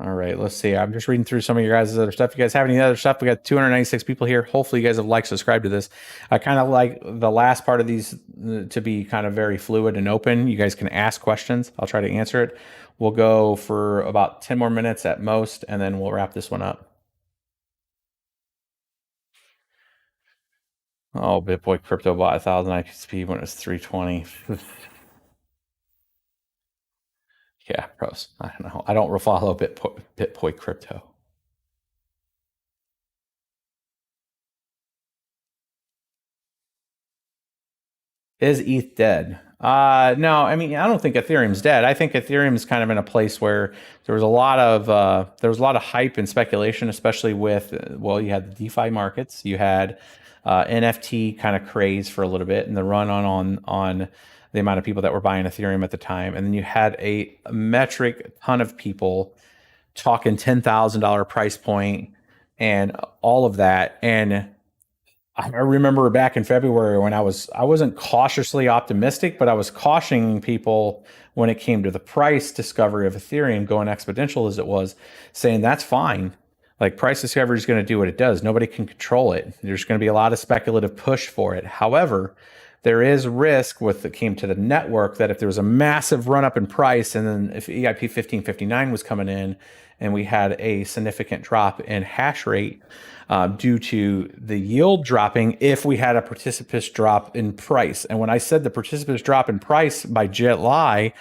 All right, let's see. I'm just reading through some of your guys' other stuff. You guys have any other stuff? We got 296 people here. Hopefully, you guys have liked, subscribed to this. I kind of like the last part of these to be kind of very fluid and open. You guys can ask questions. I'll try to answer it. We'll go for about 10 more minutes at most, and then we'll wrap this one up. Oh, BitBoy Crypto bought 1,000 IPSP when it was 320. Yeah, pros. I don't know. I don't follow BitBoy Crypto. Is ETH dead? No, I mean, I don't think Ethereum's dead. I think Ethereum's kind of in a place where there was a lot of hype and speculation, especially with you had the DeFi markets, you had NFT kind of craze for a little bit, and the run on the amount of people that were buying Ethereum at the time, and then you had a metric ton of people talking $10,000 price point and all of that, and I remember back in February when I wasn't cautiously optimistic, but I was cautioning people when it came to the price discovery of Ethereum going exponential as it was, saying that's fine. Like price discovery is going to do what it does. Nobody can control it. There's going to be a lot of speculative push for it. However, there is risk with it came to the network that if there was a massive run up in price, and then if EIP 1559 was coming in and we had a significant drop in hash rate due to the yield dropping, if we had a precipitous drop in price. And when I said the precipitous drop in price by July,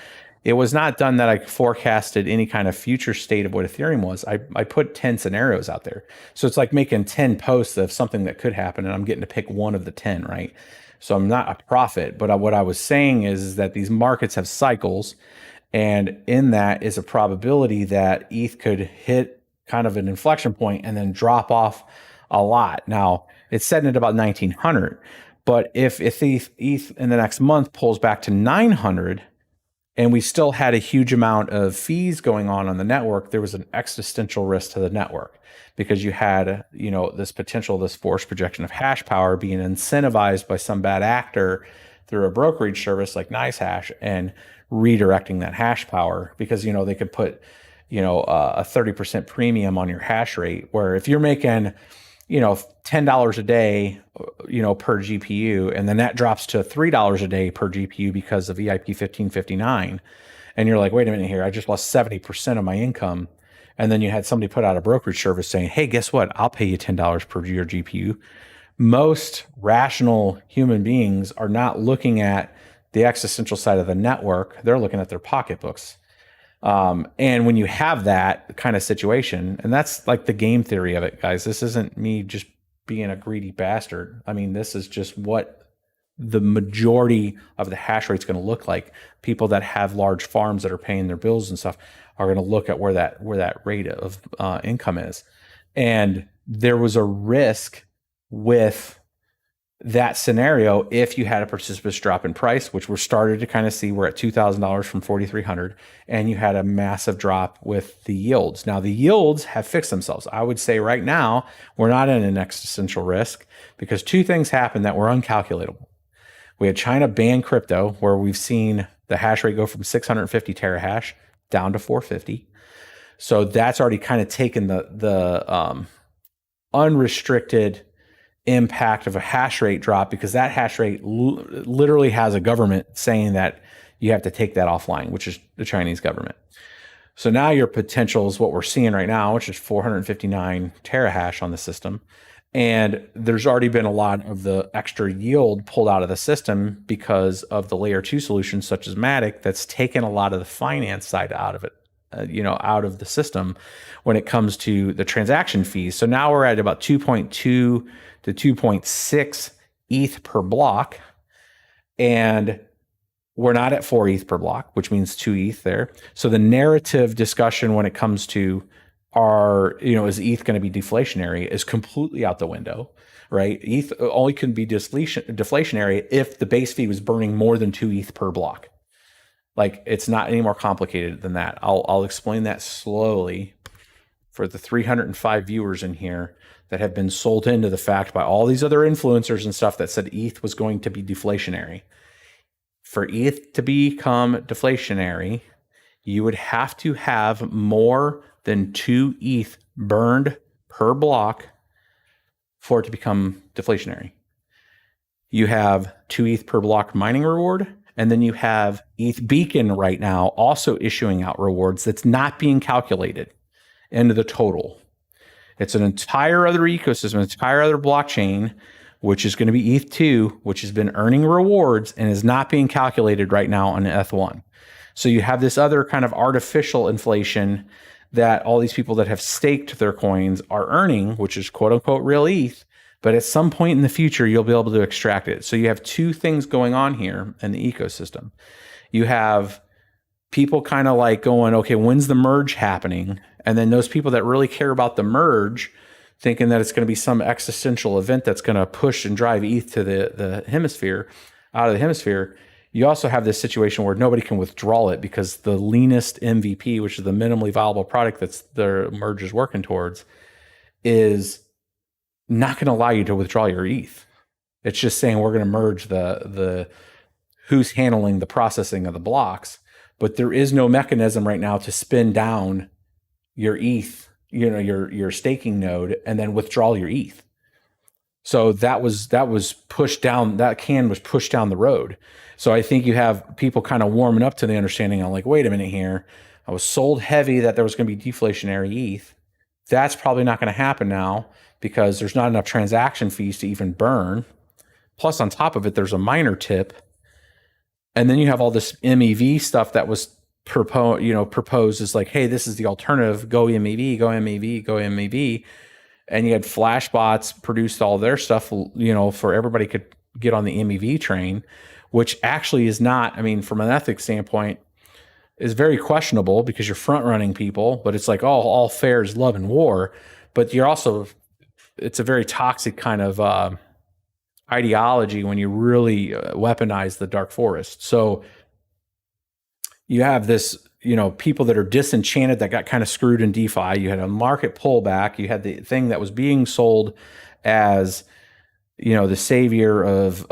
it was not done that I forecasted any kind of future state of what Ethereum was. I put 10 scenarios out there. So it's like making 10 posts of something that could happen, and I'm getting to pick one of the 10, right? So I'm not a prophet, but what I was saying is that these markets have cycles, and in that is a probability that ETH could hit kind of an inflection point and then drop off a lot. Now, it's setting at about 1900, but if ETH in the next month pulls back to 900, and we still had a huge amount of fees going on the network, there was an existential risk to the network because you had, this potential, this forced projection of hash power being incentivized by some bad actor through a brokerage service like NiceHash and redirecting that hash power because, they could put, a 30% premium on your hash rate, where if you're making, $10 a day, per GPU, and then that drops to $3 a day per GPU because of EIP 1559. And you're like, wait a minute here, I just lost 70% of my income. And then you had somebody put out a brokerage service saying, hey, guess what? I'll pay you $10 per your GPU. Most rational human beings are not looking at the existential side of the network. They're looking at their pocketbooks. And when you have that kind of situation, and that's like the game theory of it, guys, this isn't me just being a greedy bastard. I mean, this is just what the majority of the hash rate is going to look like. People that have large farms that are paying their bills and stuff are going to look at where that rate of income is. And there was a risk with that scenario if you had a precipitous drop in price, which we're started to kind of see. We're at $2,000 from 4,300, and you had a massive drop with the yields. Now the yields have fixed themselves. I would say right now we're not in an existential risk because two things happened that were uncalculatable. We had China ban crypto, where we've seen the hash rate go from 650 terahash down to 450. So that's already kind of taken the unrestricted impact of a hash rate drop, because that hash rate literally has a government saying that you have to take that offline, which is the Chinese government. So now your potential is what we're seeing right now, which is 459 terahash on the system. And there's already been a lot of the extra yield pulled out of the system because of the layer 2 solutions such as Matic that's taken a lot of the finance side out of it, out of the system when it comes to the transaction fees. So now we're at about 2.2 to 2.6 ETH per block, and we're not at 4 ETH per block, which means 2 ETH there. So the narrative discussion when it comes to is ETH going to be deflationary is completely out the window, right? ETH only can be deflationary if the base fee was burning more than 2 ETH per block. Like, it's not any more complicated than that. I'll explain that slowly for the 305 viewers in here that have been sold into the fact by all these other influencers and stuff that said ETH was going to be deflationary. For ETH to become deflationary, you would have to have more than 2 ETH burned per block for it to become deflationary. You have 2 ETH per block mining reward, and then you have ETH Beacon right now also issuing out rewards that's not being calculated into the total. It's an entire other ecosystem, an entire other blockchain, which is going to be ETH2, which has been earning rewards and is not being calculated right now on ETH1. So you have this other kind of artificial inflation that all these people that have staked their coins are earning, which is quote unquote real ETH. But at some point in the future, you'll be able to extract it. So you have two things going on here in the ecosystem. You have people kind of like going, okay, when's the merge happening? And then those people that really care about the merge, thinking that it's going to be some existential event that's going to push and drive ETH to the hemisphere, out of the hemisphere. You also have this situation where nobody can withdraw it because the leanest MVP, which is the minimally viable product that's the merge is working towards, is not going to allow you to withdraw your ETH. It's just saying we're going to merge the who's handling the processing of the blocks, but there is no mechanism right now to spin down your ETH, your staking node, and then withdraw your ETH. So that was pushed down. That can was pushed down the road. So I think you have people kind of warming up to the understanding. I'm like, wait a minute here. I was sold heavy that there was going to be deflationary ETH. That's probably not going to happen now because there's not enough transaction fees to even burn. Plus, on top of it, there's a minor tip, and then you have all this MEV stuff that was proposed as like, hey, this is the alternative. Go MEV, go MEV, go MEV. And you had Flashbots produced all their stuff, for everybody could get on the MEV train, which actually is not, I mean, from an ethics standpoint, is very questionable because you're front running people, but it's like, all fair is love and war. But you're also, it's a very toxic kind of ideology when you really weaponize the dark forest. So you have this, people that are disenchanted that got kind of screwed in DeFi. You had a market pullback. You had the thing that was being sold as, the savior of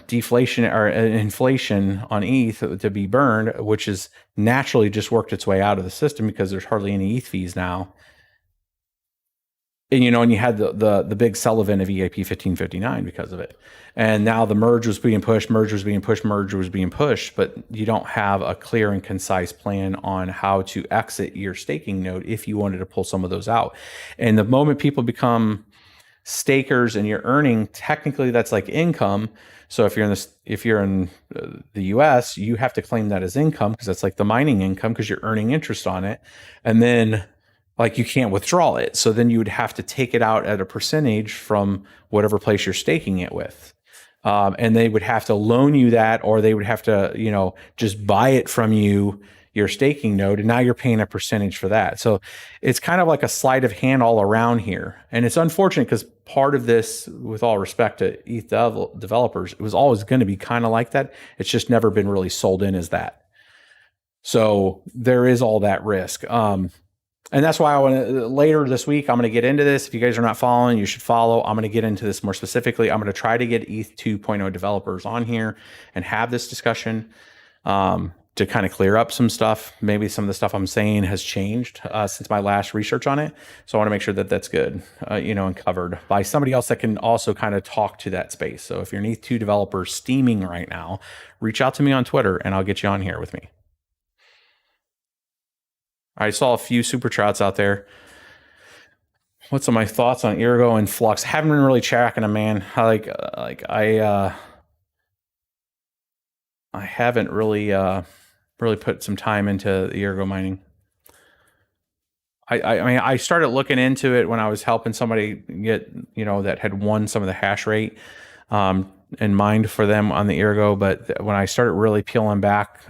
deflation or inflation on ETH to be burned, which has naturally just worked its way out of the system because there's hardly any ETH fees now. And, and you had the big Sullivan of EIP 1559 because of it. And now the merge was being pushed, merge was being pushed, but you don't have a clear and concise plan on how to exit your staking node if you wanted to pull some of those out. And the moment people become stakers and you're earning, technically that's like income. So if you're in the US, you have to claim that as income because that's like the mining income because you're earning interest on it. And then like you can't withdraw it. So then you would have to take it out at a percentage from whatever place you're staking it with. And they would have to loan you that, or they would have to, just buy it from you, your staking node. And now you're paying a percentage for that. So it's kind of like a sleight of hand all around here. And it's unfortunate because part of this, with all respect to ETH developers, it was always going to be kind of like that. It's just never been really sold in as that. So there is all that risk. And that's why I want to, later this week, I'm going to get into this. If you guys are not following, you should follow. I'm going to get into this more specifically. I'm going to try to get ETH 2.0 developers on here and have this discussion to kind of clear up some stuff. Maybe some of the stuff I'm saying has changed since my last research on it. So I want to make sure that that's good, and covered by somebody else that can also kind of talk to that space. So if you're an ETH 2 developer steaming right now, reach out to me on Twitter and I'll get you on here with me. I saw a few super chats out there. What's my thoughts on Ergo and Flux? Haven't been really tracking them, man. I haven't really put some time into the Ergo mining. I mean, I started looking into it when I was helping somebody get, that had won some of the hash rate and mined for them on the Ergo. But when I started really peeling back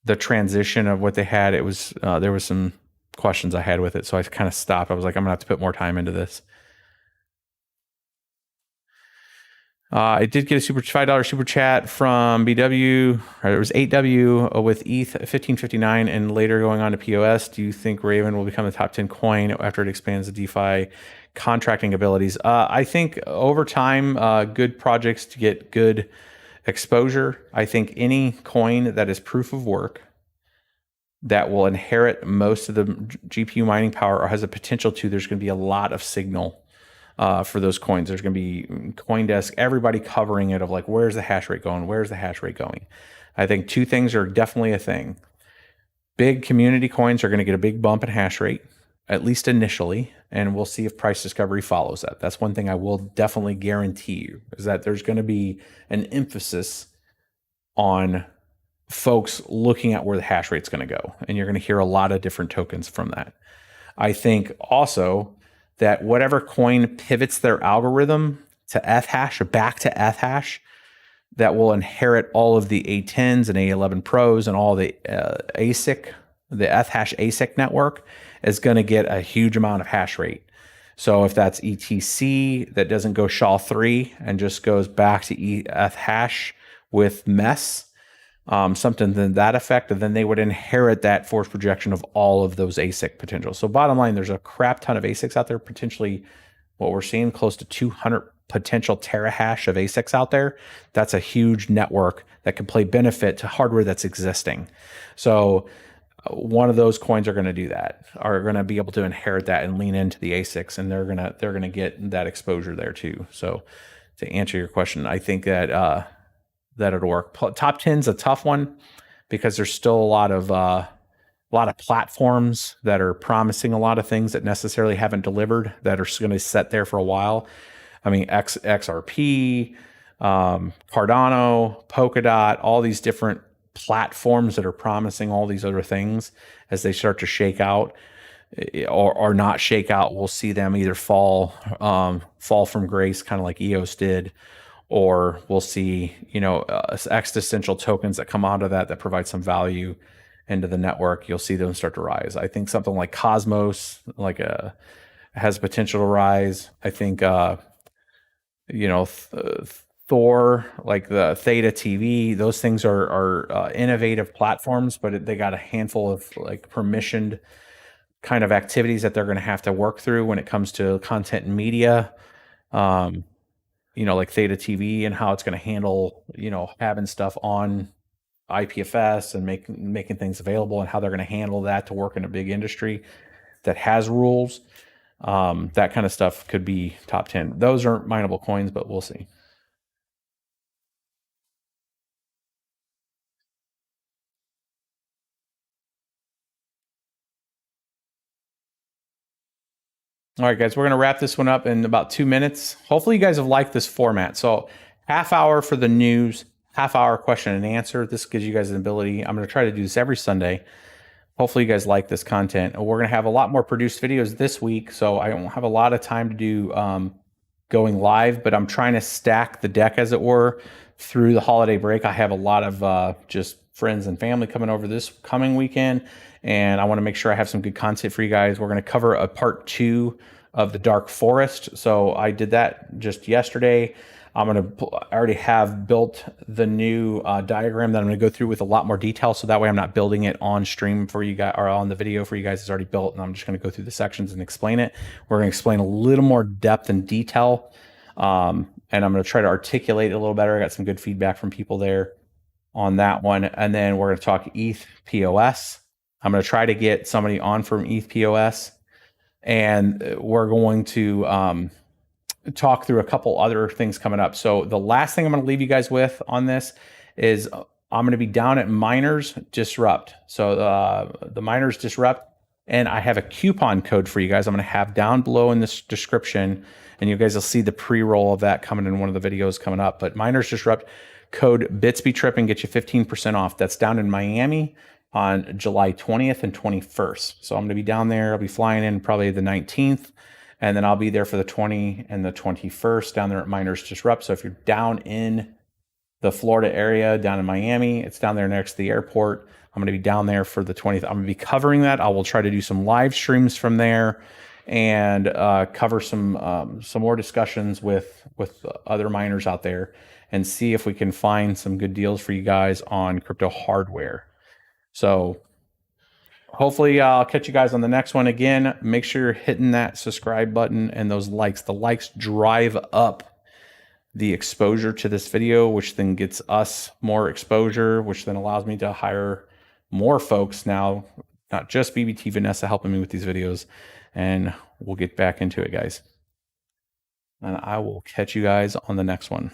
the transition of what they had, it was there was some questions I had with it, so I kind of stopped. I was like, I'm gonna have to put more time into this. I did get a $5 super chat from BW. It was 8W with ETH 1559 and later going on to POS. Do you think Raven will become the top 10 coin after it expands the DeFi contracting abilities? I think over time, good projects to get good exposure. I think any coin that is proof of work that will inherit most of the GPU mining power or has a potential to, there's going to be a lot of signal for those coins. There's going to be CoinDesk, everybody covering it of like, where's the hash rate going? Where's the hash rate going? I think two things are definitely a thing. Big community coins are going to get a big bump in hash rate, at least initially, and we'll see if price discovery follows that. That's one thing I will definitely guarantee you, is that there's going to be an emphasis on folks looking at where the hash rate's going to go, and you're going to hear a lot of different tokens from that. I think also that whatever coin pivots their algorithm to ETH hash or back to ETH hash, that will inherit all of the A10s and A11 Pros and all the ASIC, the ETH hash ASIC network, is going to get a huge amount of hash rate. So if that's ETC that doesn't go SHA-3 and just goes back to ETH hash with MES, something to that effect, and then they would inherit that force projection of all of those ASIC potentials. So bottom line, there's a crap ton of ASICs out there, potentially what we're seeing close to 200 potential terahash of ASICs out there, that's a huge network that can play benefit to hardware that's existing. So one of those coins are going to do that, are going to be able to inherit that and lean into the ASICs, and they're going to get that exposure there too. So to answer your question, I think that that it'll work. Top 10's a tough one because there's still a lot of platforms that are promising a lot of things that necessarily haven't delivered, that are going to sit there for a while. I mean, XRP, Cardano, Polkadot, all these different platforms that are promising all these other things, as they start to shake out or not shake out, we'll see them either fall from grace, kind of like EOS did, or we'll see, existential tokens that come out of that provide some value into the network. You'll see them start to rise. I think something like Cosmos, has potential to rise. I think, Thor, like the Theta TV, those things are innovative platforms, but they got a handful of like permissioned kind of activities that they're going to have to work through when it comes to content and media. Like Theta TV and how it's going to handle, having stuff on IPFS and making things available, and how they're going to handle that to work in a big industry that has rules. That kind of stuff could be top 10. Those aren't mineable coins, but we'll see. All right, guys, we're going to wrap this one up in about 2 minutes. Hopefully you guys have liked this format. So half hour for the news, half hour question and answer. This gives you guys an ability. I'm going to try to do this every Sunday. Hopefully you guys like this content. We're going to have a lot more produced videos this week, so I don't have a lot of time to do going live, but I'm trying to stack the deck, as it were, through the holiday break. I have a lot of just friends and family coming over this coming weekend, and I want to make sure I have some good content for you guys. We're going to cover a part 2 of the Dark Forest. So I did that just yesterday. I already have built the new diagram that I'm going to go through with a lot more detail. So that way I'm not building it on stream for you guys, or on the video for you guys. It's already built, and I'm just going to go through the sections and explain it. We're going to explain a little more depth and detail. And I'm going to try to articulate it a little better. I got some good feedback from people there on that one. And then we're going to talk ETH POS. I'm going to try to get somebody on from ETH POS, and we're going to talk through a couple other things coming up. So the last thing I'm going to leave you guys with on this is I'm going to be down at Miners Disrupt. So the Miners Disrupt, and I have a coupon code for you guys I'm going to have down below in this description, and you guys will see the pre-roll of that coming in one of the videos coming up. But Miners Disrupt, code BitsBeTripping, get you 15% off. That's down in Miami on July 20th and 21st. So I'm going to be down there. I'll be flying in probably the 19th. And then I'll be there for the 20th and the 21st down there at Miners Disrupt. So if you're down in the Florida area, down in Miami, it's down there next to the airport. I'm going to be down there for the 20th. I'm going to be covering that. I will try to do some live streams from there and cover some more discussions with other miners out there, and see if we can find some good deals for you guys on crypto hardware. So hopefully I'll catch you guys on the next one. Again, make sure you're hitting that subscribe button and those likes. The likes drive up the exposure to this video, which then gets us more exposure, which then allows me to hire more folks now, not just BBT Vanessa helping me with these videos. And we'll get back into it, guys. And I will catch you guys on the next one.